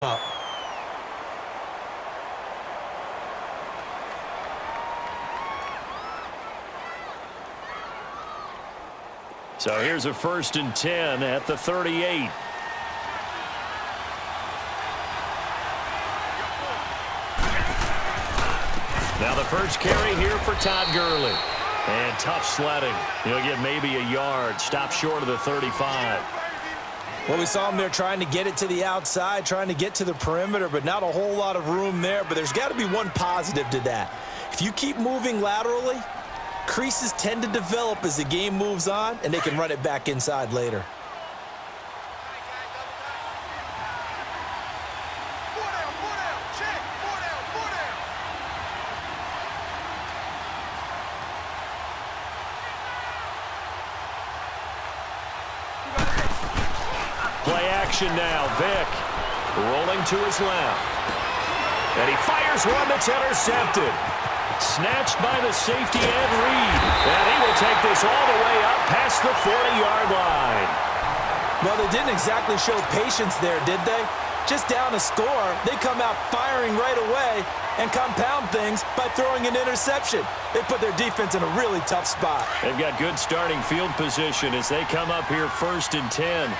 up. So here's a 1st and 10 at the 38. Now the first carry here for Todd Gurley. And tough sledding. He'll get maybe a yard. Stop short of the 35. Well, we saw him there trying to get it to the outside, trying to get to the perimeter, but not a whole lot of room there. But there's got to be one positive to that. If you keep moving laterally, creases tend to develop as the game moves on, and they can run it back inside later. Play action now. Vick rolling to his left. And he fires one that's intercepted. Snatched by the safety Ed Reed. And he will take this all the way up past the 40-yard line. Well, they didn't exactly show patience there, did they? Just down a score, they come out firing right away and compound things by throwing an interception. They put their defense in a really tough spot. They've got good starting field position as they come up here 1st and 10.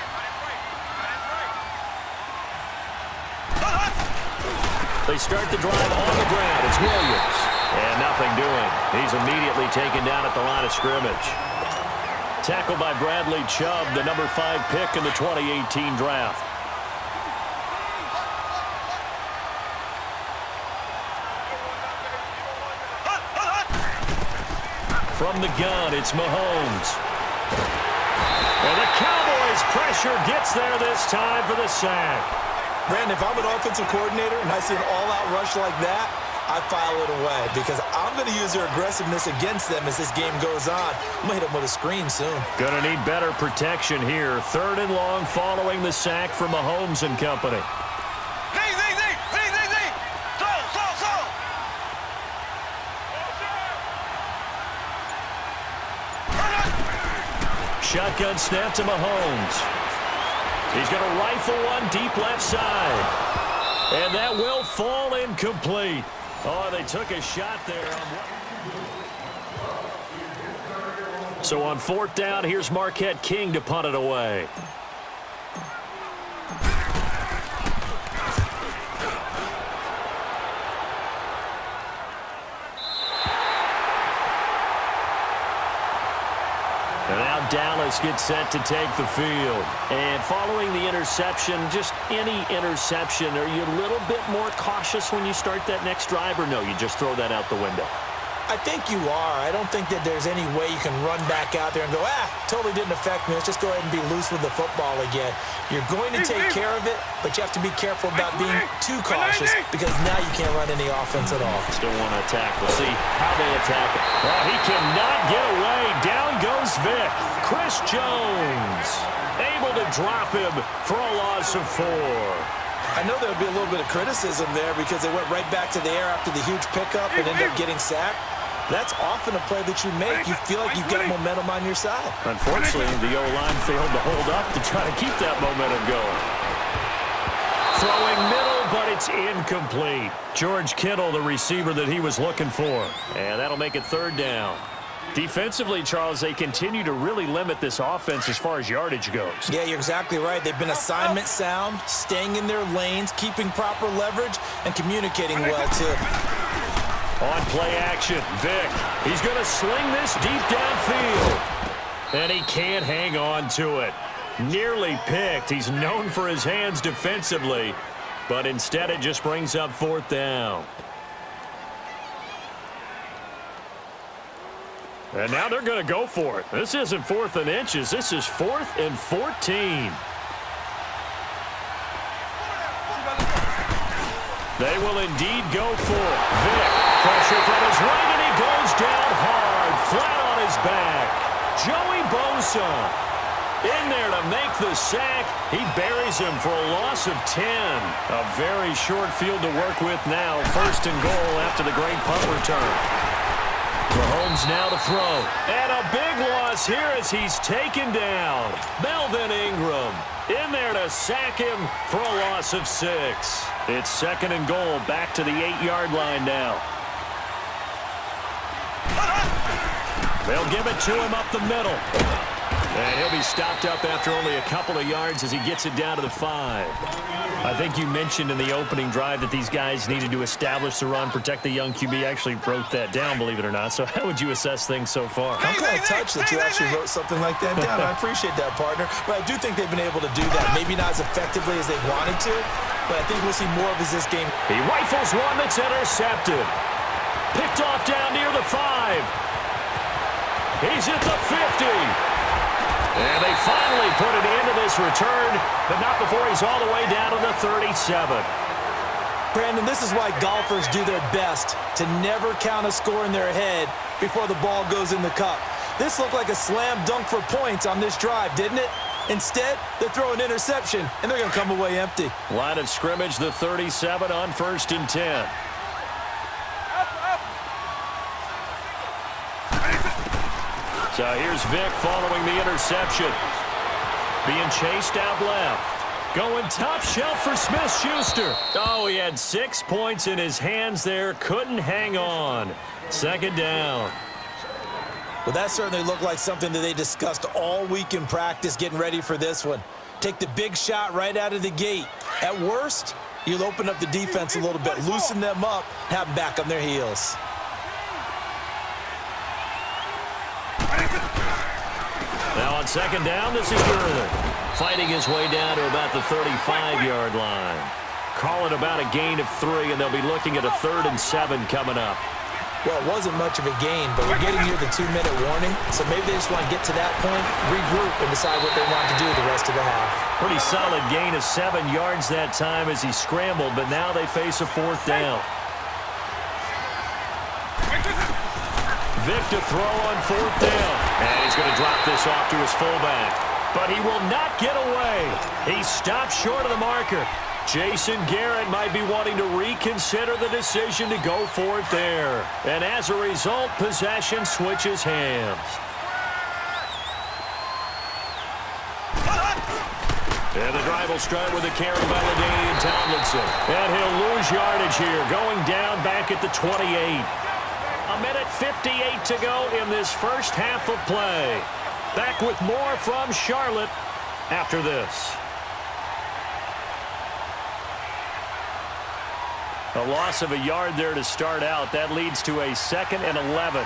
They start the drive on the ground. It's Williams. And nothing doing. He's immediately taken down at the line of scrimmage. Tackled by Bradley Chubb, the number 5 pick in the 2018 draft. From the gun, it's Mahomes. And the Cowboys' pressure gets there this time for the sack. Brandon, if I'm an offensive coordinator and I see an all-out rush like that, I file it away because I'm going to use their aggressiveness against them as this game goes on. I'm going to hit them with a screen soon. Going to need better protection here. 3rd and long following the sack from Mahomes and company. Shotgun snap to Mahomes. He's going to rifle one deep left side. And that will fall incomplete. Oh, they took a shot there. So on 4th down, here's Marquette King to punt it away. And now Dallas gets set to take the field. And following the interception, just any interception, are you a little bit more cautious when you start that next drive, or no, you just throw that out the window? I think you are. I don't think that there's any way you can run back out there and go, totally didn't affect me. Let's just go ahead and be loose with the football again. You're going to take care of it, but you have to be careful about being too cautious because now you can't run any offense at all. Still want to attack. We'll see how they attack it. Well, he cannot get away. Down goes Vick. Chris Jones able to drop him for a loss of 4. I know there'll be a little bit of criticism there because they went right back to the air after the huge pickup and ended up getting sacked. That's often a play that you make. You feel like you've got momentum on your side. Unfortunately, the O-line failed to hold up to try to keep that momentum going. Throwing middle, but it's incomplete. George Kittle, the receiver that he was looking for. And that'll make it 3rd down. Defensively, Charles, they continue to really limit this offense as far as yardage goes. Yeah, you're exactly right. They've been assignment sound, staying in their lanes, keeping proper leverage, and communicating well, too. On play action, Vick. He's going to sling this deep downfield. And he can't hang on to it. Nearly picked. He's known for his hands defensively, but instead it just brings up 4th down. And now they're going to go for it. This isn't 4th and inches. This is 4th and 14. They will indeed go for it. Vick, pressure from his right, and he goes down hard, flat on his back. Joey Bosa in there to make the sack. He buries him for a loss of 10. A very short field to work with now. 1st and goal after the great punt return. Mahomes now to throw. And a big loss here as he's taken down. Melvin Ingram in there to sack him for a loss of 6. It's 2nd and goal, back to the 8-yard line now. They'll give it to him up the middle. And he'll be stopped up after only a couple of yards as he gets it down to the 5. I think you mentioned in the opening drive that these guys needed to establish the run, protect the young QB. I actually wrote that down, believe it or not. So how would you assess things so far? I'm kind of touched that you actually wrote something like that down. I appreciate that, partner. But I do think they've been able to do that. Maybe not as effectively as they wanted to, but I think we'll see more of this game. He rifles one that's intercepted. Picked off down near the 5. He's at the 50. And they finally put it into this return, but not before he's all the way down to the 37. Brandon, this is why golfers do their best to never count a score in their head before the ball goes in the cup. This looked like a slam dunk for points on this drive, didn't it? Instead, they throw an interception, and they're going to come away empty. Line of scrimmage, the 37 on 1st and 10. So here's Vic following the interception. Being chased out left. Going top shelf for Smith-Schuster. Oh, he had 6 points in his hands there. Couldn't hang on. 2nd down. Well, that certainly looked like something that they discussed all week in practice getting ready for this one. Take the big shot right out of the gate. At worst, you'll open up the defense a little bit, loosen them up, have them back on their heels. Now on 2nd down, this is Gurley. Fighting his way down to about the 35-yard line. Call it about a gain of 3, and they'll be looking at a 3rd and 7 coming up. Well, it wasn't much of a gain, but we're getting near the 2-minute warning, so maybe they just want to get to that point, regroup, and decide what they want to do the rest of the half. Pretty solid gain of 7 yards that time as he scrambled, but now they face a 4th down. Vic to throw on 4th down. And he's going to drop this off to his fullback. But he will not get away. He stopped short of the marker. Jason Garrett might be wanting to reconsider the decision to go for it there. And as a result, possession switches hands. And the drive will start with a carry by LaDainian Tomlinson. And he'll lose yardage here, going down back at the 28. A minute 58 to go in this first half of play. Back with more from Charlotte after this. A loss of a yard there to start out. That leads to a 2nd and 11.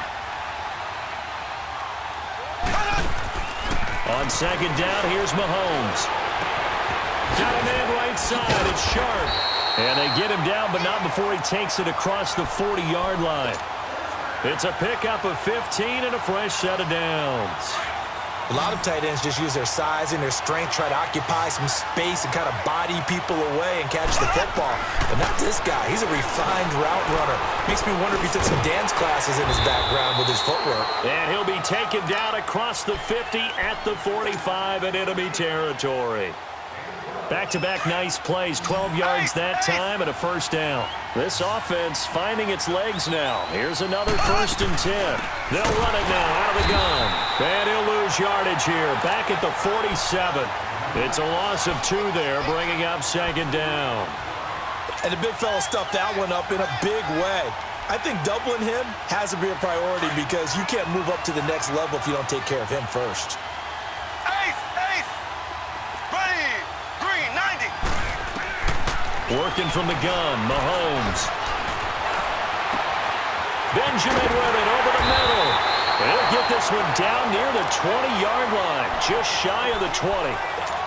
On 2nd down, here's Mahomes. Got a man right side. It's Sharp. And they get him down, but not before he takes it across the 40-yard line. It's a pickup of 15 and a fresh set of downs. A lot of tight ends just use their size and their strength, try to occupy some space and kind of body people away and catch the football. But not this guy. He's a refined route runner. Makes me wonder if he took some dance classes in his background with his footwork. And he'll be taken down across the 50 at the 45 in enemy territory. Back-to-back nice plays, 12 yards that time and a 1st down. This offense finding its legs now. Here's another 1st and 10. They'll run it now out of the gun. And he'll lose yardage here, back at the 47. It's a loss of 2 there, bringing up 2nd down. And the big fella stuffed that one up in a big way. I think doubling him has to be a priority because you can't move up to the next level if you don't take care of him first. Working from the gun, Mahomes. Benjamin with it over the middle. He'll get this one down near the 20-yard line, just shy of the 20.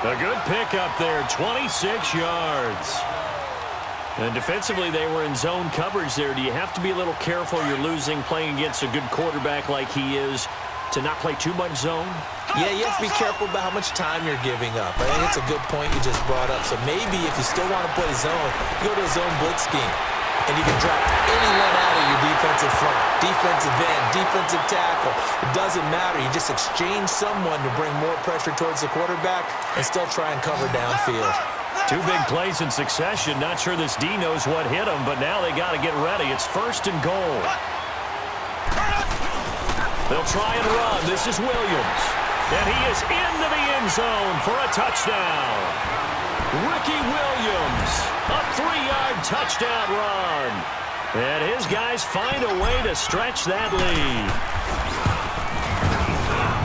A good pickup there, 26 yards. And defensively, they were in zone coverage there. Do you have to be a little careful? You're losing, playing against a good quarterback like he is, to not play too much zone? Yeah, you have to be careful about how much time you're giving up. I think it's a good point you just brought up. So maybe if you still want to play zone, you go to a zone blitz scheme. And you can drop anyone out of your defensive front, defensive end, defensive tackle. It doesn't matter. You just exchange someone to bring more pressure towards the quarterback and still try and cover downfield. 2 big plays in succession. Not sure this D knows what hit him, but now they got to get ready. It's 1st and goal. They'll try and run. This is Williams. And he is into the end zone for a touchdown. Ricky Williams, a 3-yard touchdown run. And his guys find a way to stretch that lead.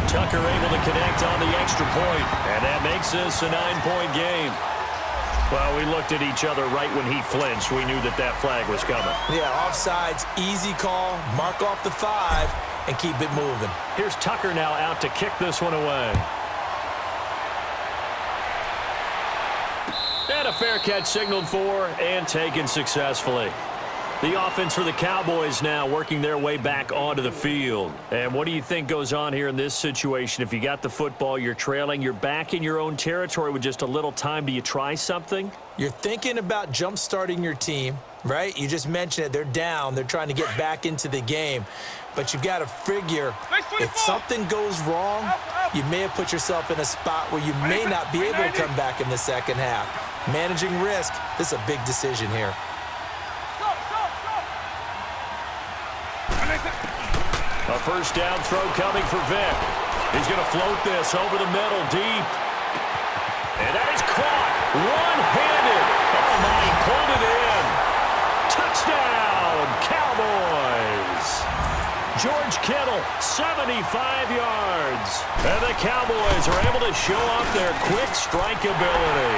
Tucker able to connect on the extra point, and that makes this a 9-point game. Well, we looked at each other right when he flinched. We knew that that flag was coming. Yeah, offsides, easy call, mark off the 5, and keep it moving. Here's Tucker now out to kick this one away. And a fair catch signaled for and taken successfully. The offense for the Cowboys now working their way back onto the field. And what do you think goes on here in this situation? If you got the football, you're trailing, you're back in your own territory with just a little time. Do you try something? You're thinking about jump-starting your team, right? You just mentioned it. They're down. They're trying to get back into the game. But you've got to figure if something goes wrong, you may have put yourself in a spot where you may not be able to come back in the second half. Managing risk, this is a big decision here. A first down throw coming for Vic. He's going to float this over the middle, deep. And that is caught. One-handed. Oh, my, he pulled it in. Touchdown, Cowboys. George Kittle, 75 yards. And the Cowboys are able to show off their quick strike ability.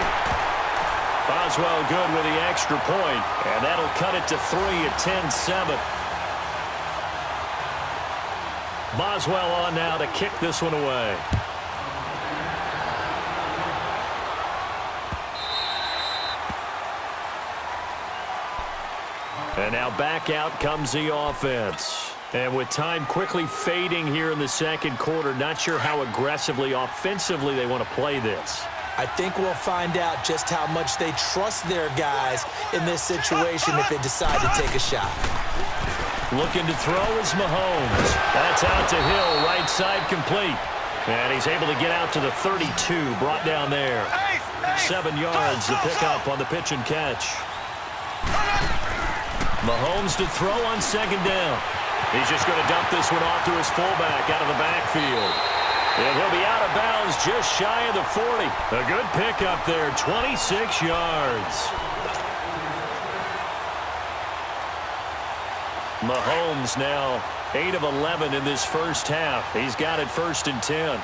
Boswell good with the extra point, and that'll cut it to 3 at 10-7. Boswell on now to kick this one away. And now back out comes the offense. And with time quickly fading here in the second quarter, not sure how aggressively, offensively they want to play this. I think we'll find out just how much they trust their guys in this situation if they decide to take a shot. Looking to throw is Mahomes. That's out to Hill, right side complete. And he's able to get out to the 32, brought down there. 7 yards to pick up on the pitch and catch. Mahomes to throw on second down. He's just going to dump this one off to his fullback out of the backfield. And he'll be out of bounds just shy of the 40. A good pickup there, 26 yards. Mahomes now 8 of 11 in this first half. He's got it 1st and 10.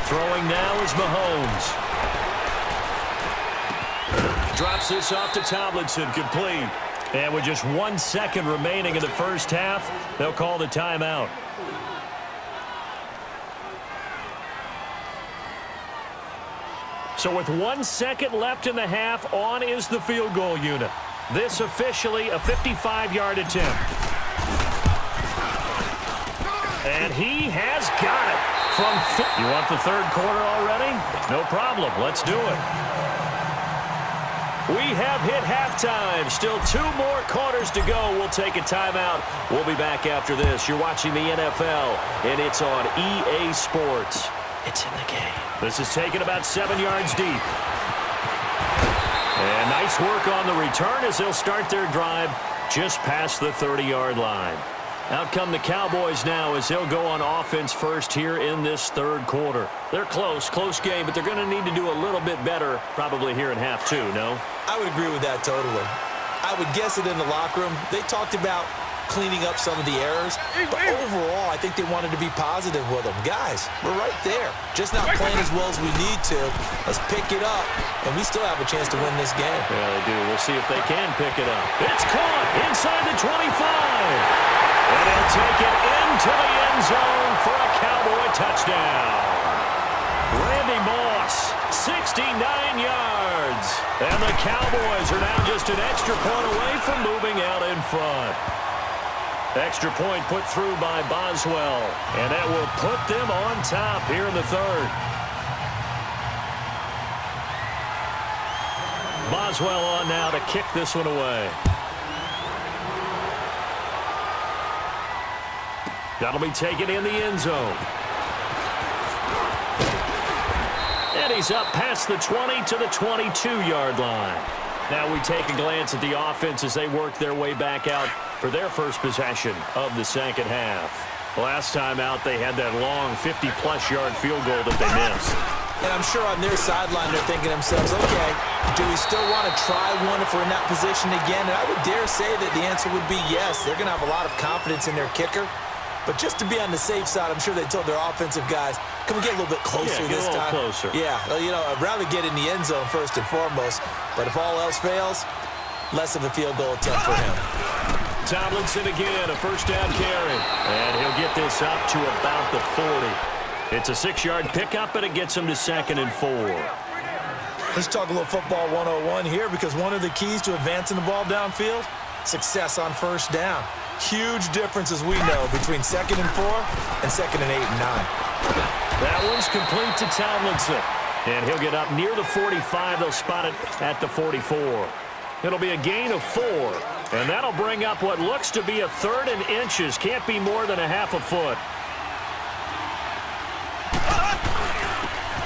Throwing now is Mahomes. Drops this off to Tomlinson, complete. And with just 1 second remaining in the first half, they'll call the timeout. So with 1 second left in the half, on is the field goal unit. This officially a 55-yard attempt. And he has got it. You want the third quarter already? No problem. Let's do it. We have hit halftime. Still 2 more quarters to go. We'll take a timeout. We'll be back after this. You're watching the NFL, and it's on EA Sports. It's in the game. This is taken about 7 yards deep. And nice work on the return as they'll start their drive just past the 30-yard line. Out come the Cowboys now as they'll go on offense first here in this third quarter. They're close game, but they're going to need to do a little bit better probably here in half 2, no? I would agree with that totally. I would guess it in the locker room. They talked about cleaning up some of the errors, but overall, I think they wanted to be positive with them. Guys, we're right there. Just not playing as well as we need to. Let's pick it up, and we still have a chance to win this game. Yeah, they do. We'll see if they can pick it up. It's caught inside the 25. And he'll take it into the end zone for a Cowboy touchdown. Randy Moss, 69 yards. And the Cowboys are now just an extra point away from moving out in front. Extra point put through by Boswell. And that will put them on top here in the third. Boswell on now to kick this one away. That'll be taken in the end zone. And he's up past the 20 to the 22-yard line. Now we take a glance at the offense as they work their way back out for their first possession of the second half. Last time out, they had that long 50-plus yard field goal that they missed. And I'm sure on their sideline they're thinking to themselves, okay, do we still want to try one if we're in that position again? And I would dare say that the answer would be yes. They're going to have a lot of confidence in their kicker. But just to be on the safe side, I'm sure they told their offensive guys, can we get a little bit closer this time? Closer. Yeah, you know, I'd rather get in the end zone first and foremost. But if all else fails, less of a field goal attempt for him. Tomlinson again, a first down carry. And he'll get this up to about the 40. It's a 6-yard pickup, and it gets him to 2nd and 4. Let's talk a little football 101 here, because one of the keys to advancing the ball downfield, success on first down. Huge difference, as we know, between 2nd and 4 and 2nd and 8 and 9. That one's complete to Tomlinson. And he'll get up near the 45. They'll spot it at the 44. It'll be a gain of 4. And that'll bring up what looks to be a 3rd and inches. Can't be more than a half a foot.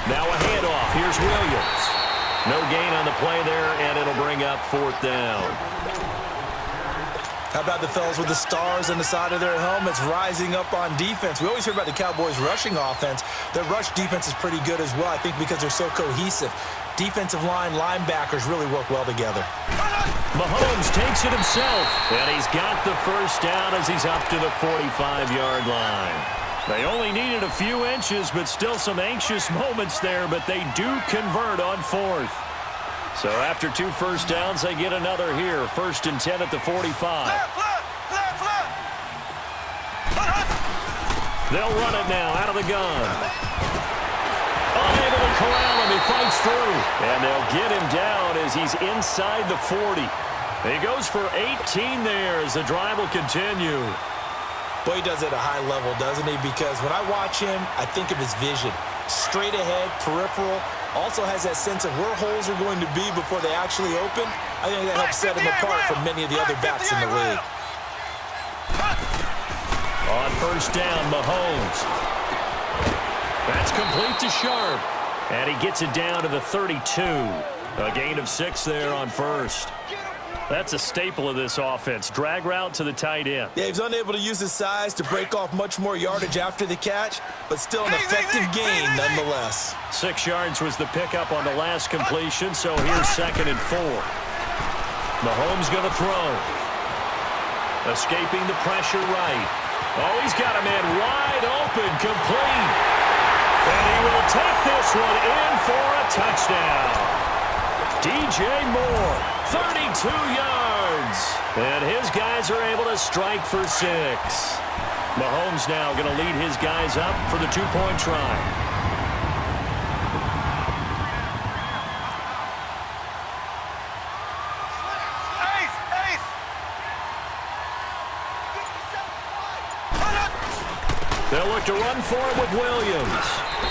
Now a handoff. Here's Williams. No gain on the play there, and it'll bring up 4th down. How about the fellas with the stars on the side of their helmets rising up on defense? We always hear about the Cowboys' rushing offense. Their rush defense is pretty good as well, I think, because they're so cohesive. Defensive line, linebackers really work well together. Mahomes takes it himself, and he's got the first down as he's up to the 45-yard line. They only needed a few inches, but still some anxious moments there, but they do convert on 4th. So after 2 first downs, they get another here. 1st and 10 at the 45. They'll run it now out of the gun. Unable to corral him. He fights through. And they'll get him down as he's inside the 40. He goes for 18 there as the drive will continue. Boy, he does it at a high level, doesn't he? Because when I watch him, I think of his vision. Straight ahead, peripheral. Also has that sense of where holes are going to be before they actually open. I think that helps set him apart from many of the other backs in the league. On first down, Mahomes. That's complete to Sharp. And he gets it down to the 32. A gain of 6 there on first. That's a staple of this offense. Drag route to the tight end. Yeah, he's unable to use his size to break off much more yardage after the catch, but still an effective gain nonetheless. 6 yards was the pickup on the last completion, so here's 2nd and 4. Mahomes going to throw. Escaping the pressure right. Oh, he's got a man wide open, complete. And he will take this one in for a touchdown. DJ Moore, 32 yards. And his guys are able to strike for 6. Mahomes now going to lead his guys up for the 2-point try. They'll look to run for it with Williams.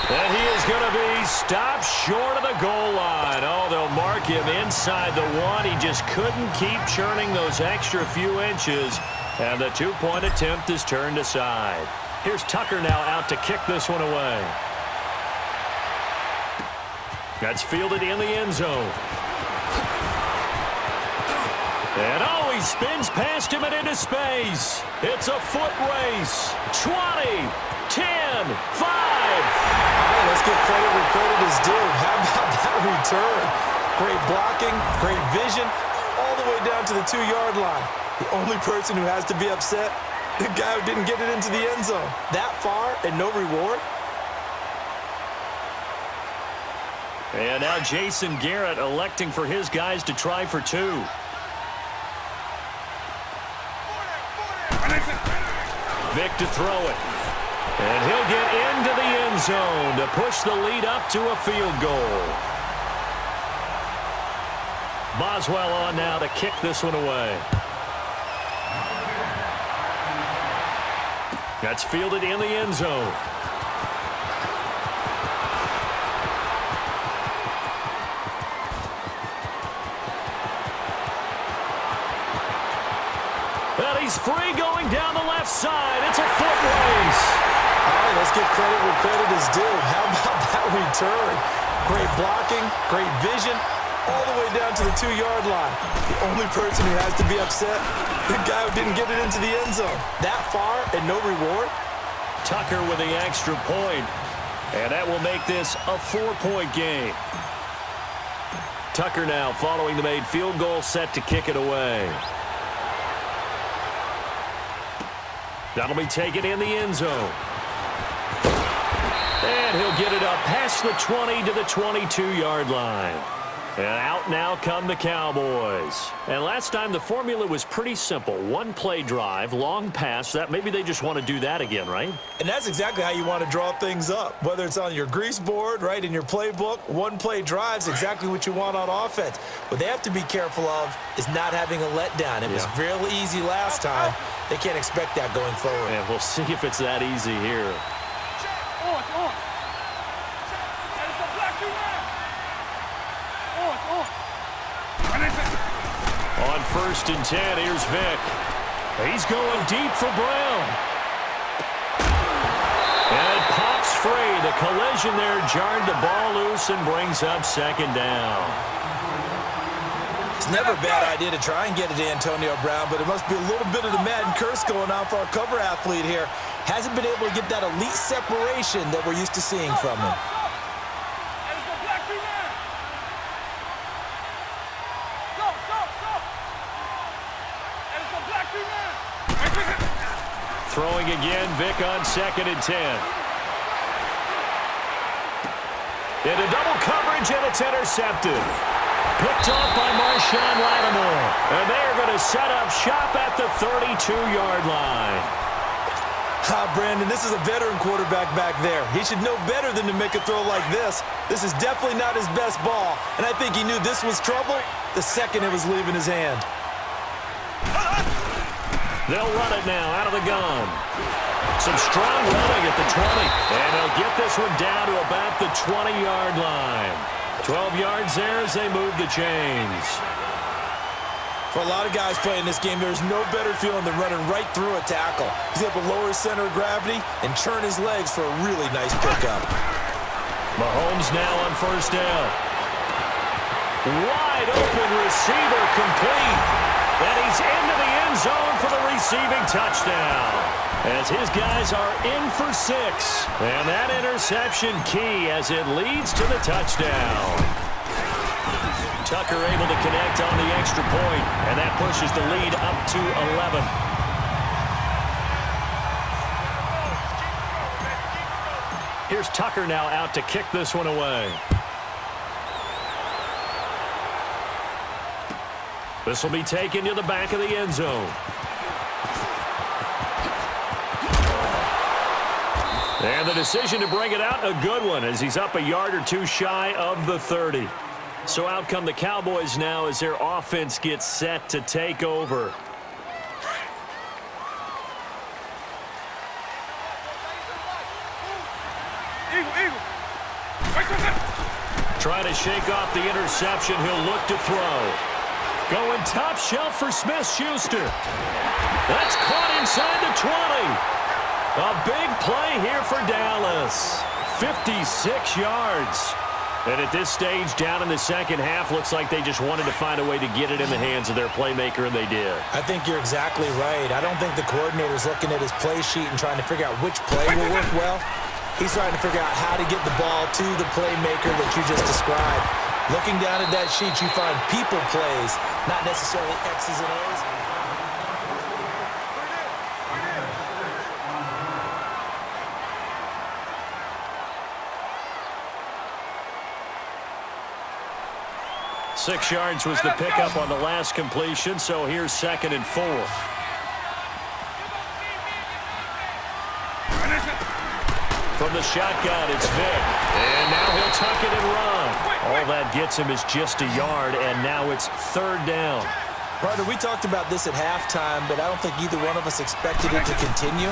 And he is going to be stopped short of the goal line. Oh, they'll mark him inside the 1. He just couldn't keep churning those extra few inches. And the 2-point attempt is turned aside. Here's Tucker now out to kick this one away. That's fielded in the end zone. And oh, he spins past him and into space. It's a foot race. 20, 10, 5. Hey, let's give credit where credit is due. How about that return? Great blocking, great vision, all the way down to the 2-yard line. The only person who has to be upset, the guy who didn't get it into the end zone. That far and no reward. And now Jason Garrett electing for his guys to try for 2. Vic to throw it. And he'll get into the end zone to push the lead up to a field goal. Boswell on now to kick this one away. That's fielded in the end zone. And he's free going down the left side. It's a foot race. All right, let's give credit where credit is due. How about that return? Great blocking, great vision, all the way down to the 2-yard line. The only person who has to be upset, the guy who didn't get it into the end zone. That far and no reward? Tucker with the extra point. And that will make this a 4-point game. Tucker now following the made field goal, set to kick it away. That'll be taken in the end zone. And he'll get it up past the 20 to the 22-yard line. And out now come the Cowboys. And last time the formula was pretty simple. One play drive, long pass. That maybe they just want to do that again, right? And that's exactly how you want to draw things up. Whether it's on your grease board, right, in your playbook, one play drive's exactly what you want on offense. What they have to be careful of is not having a letdown. It was real easy last time. They can't expect that going forward. And we'll see if it's that easy here. On 1st and 10, here's Vic. He's going deep for Brown. And it pops free. The collision there jarred the ball loose and brings up 2nd down. It's never a bad idea to try and get it to Antonio Brown, but it must be a little bit of the Madden curse going on for our cover athlete here. Hasn't been able to get that elite separation that we're used to seeing from him. Throwing again, Vic on 2nd and 10. Into double coverage, and it's intercepted. Picked off by Marshawn Lattimore. And they are going to set up shop at the 32-yard line. Brandon, this is a veteran quarterback back there. He should know better than to make a throw like this. This is definitely not his best ball, and I think he knew this was trouble the second it was leaving his hand. They'll run it now out of the gun. Some strong running at the 20. And they'll get this one down to about the 20-yard line. 12 yards there as they move the chains. For a lot of guys playing this game, there's no better feeling than running right through a tackle. He's able to lower his center of gravity and churn his legs for a really nice pickup. Mahomes now on 1st down. Wide open receiver complete. And he's into the end zone for the receiving touchdown. As his guys are in for 6. And that interception key as it leads to the touchdown. Tucker able to connect on the extra point, and that pushes the lead up to 11. Here's Tucker now out to kick this one away. This will be taken to the back of the end zone. And the decision to bring it out, a good one, as he's up a yard or two shy of the 30. So out come the Cowboys now as their offense gets set to take over. Trying to shake off the interception. He'll look to throw. Going top shelf for Smith-Schuster. That's caught inside the 20. A big play here for Dallas. 56 yards. And at this stage, down in the second half, looks like they just wanted to find a way to get it in the hands of their playmaker, and they did. I think you're exactly right. I don't think the coordinator's looking at his play sheet and trying to figure out which play will work well. He's trying to figure out how to get the ball to the playmaker that you just described. Looking down at that sheet, you find people plays, not necessarily X's and O's. Six yards was the pickup on the last completion, so here's 2nd and 4. From the shotgun, it's Vic. And now he'll tuck it and run. All that gets him is just a yard, and now it's 3rd down. Partner, we talked about this at halftime, but I don't think either one of us expected it to continue.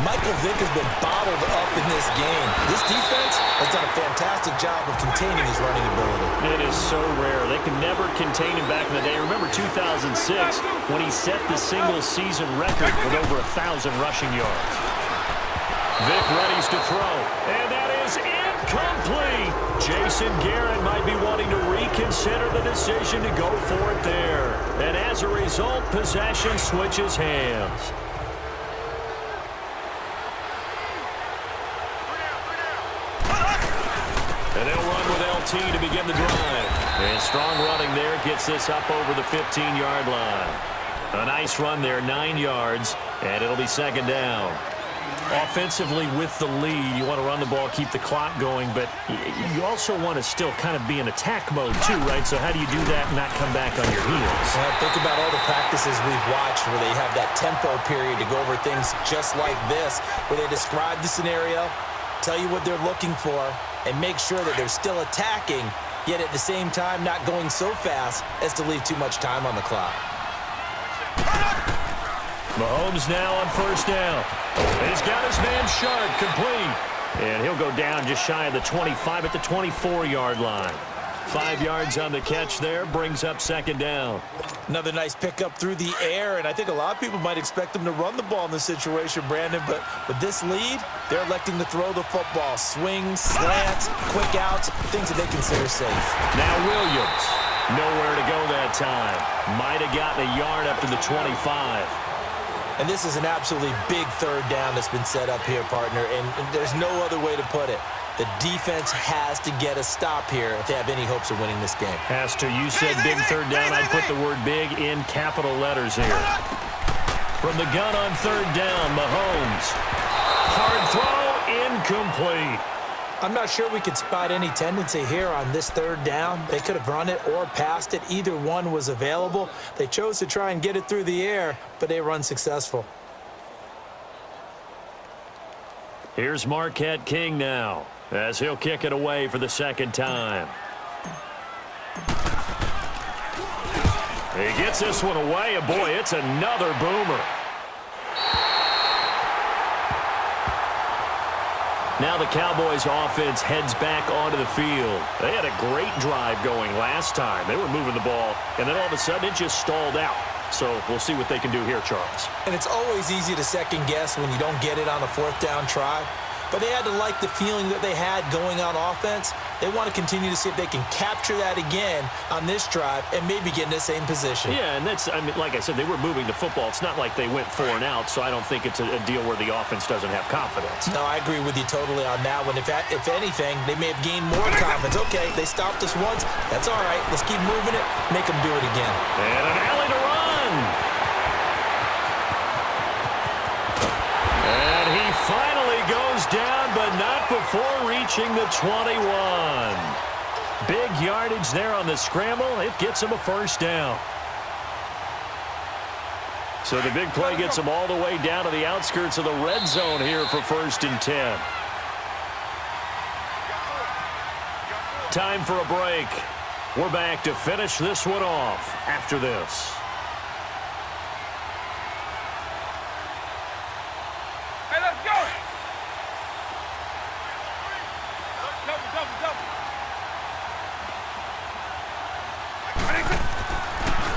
Michael Vick has been bottled up in this game. This defense has done a fantastic job of containing his running ability. It is so rare. They can never contain him back in the day. Remember 2006 when he set the single-season record with over 1,000 rushing yards. Vick readies to throw, and that is complete. Jason Garrett might be wanting to reconsider the decision to go for it there. And as a result, possession switches hands. And they'll run with LT to begin the drive. And strong running there gets this up over the 15-yard line. A nice run there, 9 yards, and it'll be second down. Offensively with the lead, you want to run the ball, keep the clock going, but you also want to still kind of be in attack mode too, right? So how do you do that and not come back on your heels? Well, think about all the practices we've watched where they have that tempo period to go over things just like this, where they describe the scenario, tell you what they're looking for, and make sure that they're still attacking, yet at the same time not going so fast as to leave too much time on the clock. Mahomes now on first down. He's got his man Sharp complete. And he'll go down just shy of the 25 at the 24-yard line. 5 yards on the catch there, brings up second down. Another nice pickup through the air, and I think a lot of people might expect them to run the ball in this situation, Brandon, but with this lead, they're electing to throw the football. Swings, slants, quick outs, things that they consider safe. Now Williams, nowhere to go that time. Might have gotten a yard up to the 25. And this is an absolutely big third down that's been set up here, partner, and there's no other way to put it. The defense has to get a stop here if they have any hopes of winning this game. Has to. You said big third down. I'd put the word big in capital letters here. From the gun on third down, Mahomes. Hard throw, incomplete. I'm not sure we could spot any tendency here on this third down. They could have run it or passed it. Either one was available. They chose to try and get it through the air, but they were unsuccessful. Here's Marquette King now, as he'll kick it away for the second time. He gets this one away, and boy, it's another boomer. Now the Cowboys offense heads back onto the field. They had a great drive going last time. They were moving the ball, and then all of a sudden it just stalled out. So we'll see what they can do here, Charles. And it's always easy to second guess when you don't get it on a fourth down try. But they had to like the feeling that they had going on offense. They want to continue to see if they can capture that again on this drive and maybe get in the same position. Yeah, and that's, I mean, like I said, they were moving the football. It's not like they went 4 and out, so I don't think it's a deal where the offense doesn't have confidence. No, I agree with you totally on that one. If anything, they may have gained more confidence. Okay, they stopped us once. That's all right. Let's keep moving it. Make them do it again. And an alley to run. And he finally goes down, but not before reaching the 21. Big yardage there on the scramble. It gets him a first down. So the big play gets him all the way down to the outskirts of the red zone here for 1st and 10. Time for a break. We're back to finish this one off after this.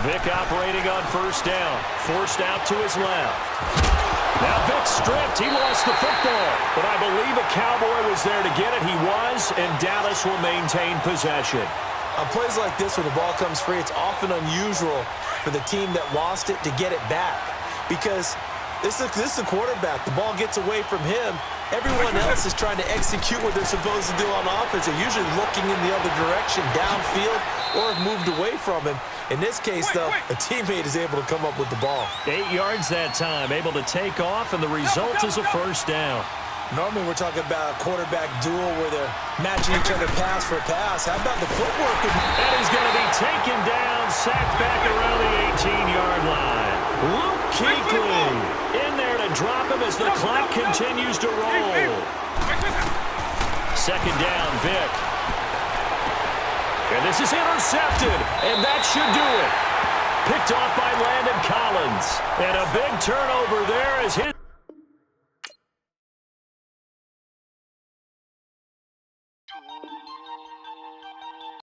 Vic operating on first down. Forced out to his left. Now Vic stripped. He lost the football. But I believe a Cowboy was there to get it. He was, and Dallas will maintain possession. On plays like this where the ball comes free, it's often unusual for the team that lost it to get it back. Because this is a quarterback. The ball gets away from him. Everyone else is trying to execute what they're supposed to do on offense. They're usually looking in the other direction, downfield, or have moved away from him. In this case, though, a teammate is able to come up with the ball. 8 yards that time, able to take off, and the result is a first down. Normally, we're talking about a quarterback duel where they're matching each other pass for pass. How about the footwork? And he's going to be taken down, sacked back around the 18-yard line. Luke Kuechly in there to drop him as the clock continues to roll. Second down, Vic. And this is intercepted, and that should do it. Picked off by Landon Collins. And a big turnover there as his...